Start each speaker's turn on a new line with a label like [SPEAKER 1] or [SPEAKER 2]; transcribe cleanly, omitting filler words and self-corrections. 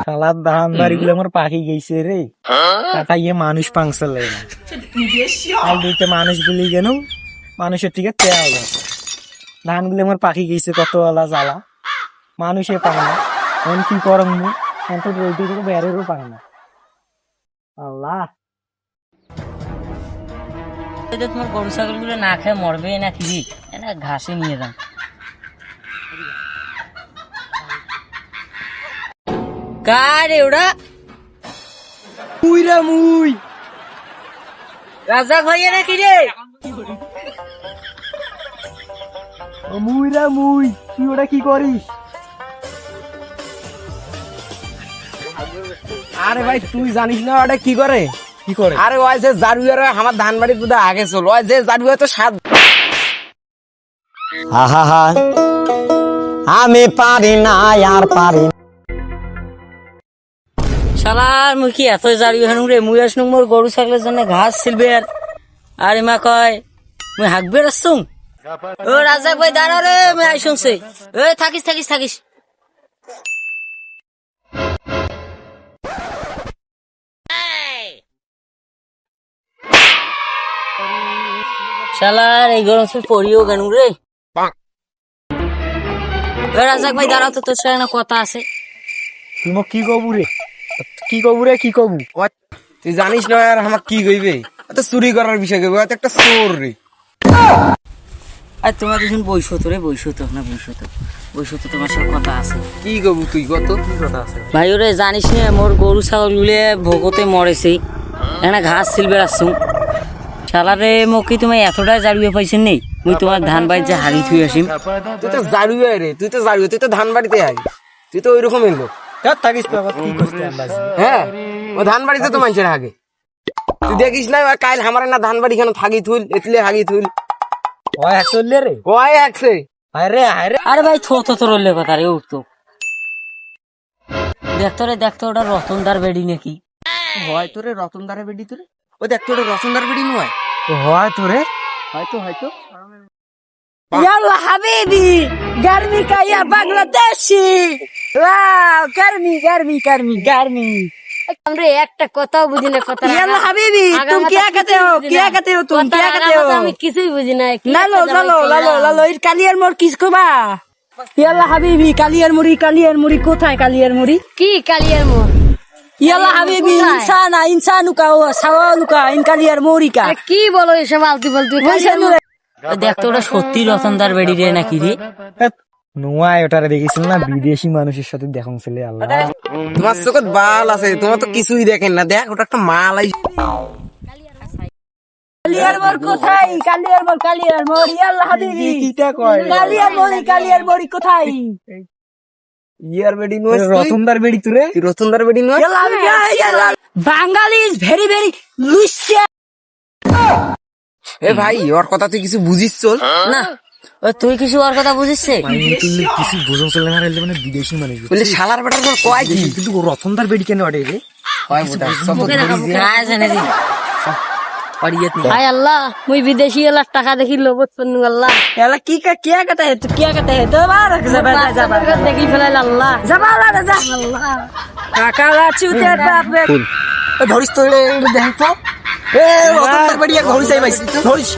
[SPEAKER 1] শালার ধান বাড়ি গুলো আমার পাখি গেছে রে কাকা ইয়ে মানুষ পাংসাল লাগে না আর দুইটা মানুষ বলি কেন মানুষের থেকে তেয়া হলো ধান গুলো আমার পাখি গেছে কত আলা জ্বালা মানুষে পারে না এখন কি করম মু এখন তো রোদ থেকে বেরেরও পারে না আল্লাহ
[SPEAKER 2] তোমার গরু ছাগল গুলো না খেয়ে মরবে না কি না ঘাসে নিয়ে যান কারে ওরা
[SPEAKER 1] মুইরা মুই
[SPEAKER 2] রাজা ভাইয়া নাকি রে
[SPEAKER 1] মুইরা মুই তুই ওটা কি করিস
[SPEAKER 3] আরে ভাই তুই জানিস না ওটা কি করে?
[SPEAKER 1] কি করে
[SPEAKER 3] আরে ওই যে জারুয়ার আমার ধান বাড়ির বুদা আগে চল ওই যে জারুয়া তো সাত
[SPEAKER 4] আমি পারি না আর পারি না।
[SPEAKER 2] শালার মুই কি এত জারি হানু রে মুই আসনু মোর গরু ছাগলের জন্য ঘাস ছিলবে আর মা কয় মুই হাঁকবে আসছুম ও রাজাক ভাই দাঁড়া রে মুই আইসুমছে এ থাকিস থাকিস থাকিস শালার এই গরম সে পড়িও কেন রে রাজাক ভাই দাঁড়াও তো তোর সাথে কথা আছে
[SPEAKER 1] তুই মোক কি কবু রে কি কবু রে কি কবু
[SPEAKER 3] তুই জানিস না আর আমার কি কইবে এত চুরি করার বিষয় কইবে এত একটা চোর রে
[SPEAKER 2] আর তোমার দুজন বইসো তো রে বইসো তো তোমার সাথে কথা আছে
[SPEAKER 3] কি কবু তুই কত কি কথা আছে
[SPEAKER 2] ভাই ওরে জানিস না মোর গরু ছাগল গুলে ভোগতে মরেছে এখানে ঘাস ছিলবে আসছুম শালারে মকি তুমি এতটাই জারুয়ে পাইছেন নেই মুই তোমার ধান বাড়ি যে হারি থুই আসিম
[SPEAKER 3] তুই তো জারুয়া রে তুই তো ধান বাড়িতে আই তুই তো ওইরকম এলো
[SPEAKER 1] থাকিস বাবা কি করছিস আন্দাজ
[SPEAKER 3] হ্যাঁ ও ধান বাড়িতে তো মানুষের আগে তুই দেখিস না কাল আমার না ধান বাড়ি কেন থাকি থুল এতলে হাগি থুল
[SPEAKER 1] ওই একচল্লি রে
[SPEAKER 3] ওই একছে
[SPEAKER 1] আরে আরে
[SPEAKER 2] আরে ভাই থো রলে কথা রে উঠতো দেখতো ওটা রতনদার বেড়ি নাকি
[SPEAKER 3] হয় তোরে রতনদারে বেডি তোরে ও দেখ তোরে রতনদার বেডি নয়
[SPEAKER 1] হয় তো রে হয়তো
[SPEAKER 2] يلا حبيبي قرمي يا بنغلاديشي واو قرمي हमरे একটা কথাও বুঝি না কথা
[SPEAKER 5] يلا حبيبي तुम क्या कहते हो तुम क्या कहते हो
[SPEAKER 2] আমি কিছুই বুঝি না
[SPEAKER 5] লালো এর কালিয়ার মোড় কিসকো বা يلا حبيبي কালিয়ার মুড়ি কোথায় কালিয়ার মুড়ি
[SPEAKER 2] কি কালিয়ার মোর
[SPEAKER 5] يلا حبيبي इंसानू का सवालू का इन কালিয়ার মুড়ি का
[SPEAKER 2] কি বলো এসব আলতু ফালতু দেখতো ওটা সত্যি রতনদার বেড়ি রে নাকি রে
[SPEAKER 1] নোয়াই ওটারে দেখিছিল না বিদেশি মানুষের সাথে দেখুন ছেলে আল্লাহ
[SPEAKER 3] তোমার চোখত বাল আছে তোমার তো কিছুই দেখেন না দেখ ওটা একটা মাল আই
[SPEAKER 5] কালিয়ার মোড় কোথায় কালিয়ার মোড় يلا حبيبي
[SPEAKER 1] কিটা কয়
[SPEAKER 5] কালিয়ার মুড়ি কোথায়
[SPEAKER 3] ইয়ার বেডি নয়
[SPEAKER 1] রতনদার বেড়ি তুই রে
[SPEAKER 3] তুই রতনদার বেডি নয়
[SPEAKER 5] يلا حبيبي বাঙালি ইজ ভেরি লুইসা
[SPEAKER 3] এ ভাই ওর কথা তুই কিছু বুঝিস চল
[SPEAKER 2] না ও তুই কিছু আর কথা বুঝিস
[SPEAKER 1] কিছু বোঝন চলে না রে মানে বিদেশি মানুষ
[SPEAKER 3] বলে শালার বেটার পর কয় কি
[SPEAKER 1] কিন্তু রতনদার বেড়ি কেন অড়ে রে
[SPEAKER 3] কয় মোটা সব
[SPEAKER 2] हाय अल्लाह मुई विदेशी वाला टाका देखी लोबत पन्नू अल्लाह
[SPEAKER 5] याला की का क्या कहता है तू क्या कहता है दोबारा
[SPEAKER 2] देखी फैलाल अल्लाह
[SPEAKER 5] जबाला जा काका चूते बाप रे
[SPEAKER 3] ধরিস তো এটা দেখ তো এ রতনদার বেডি এক ধরিস আই ভাই ধরিস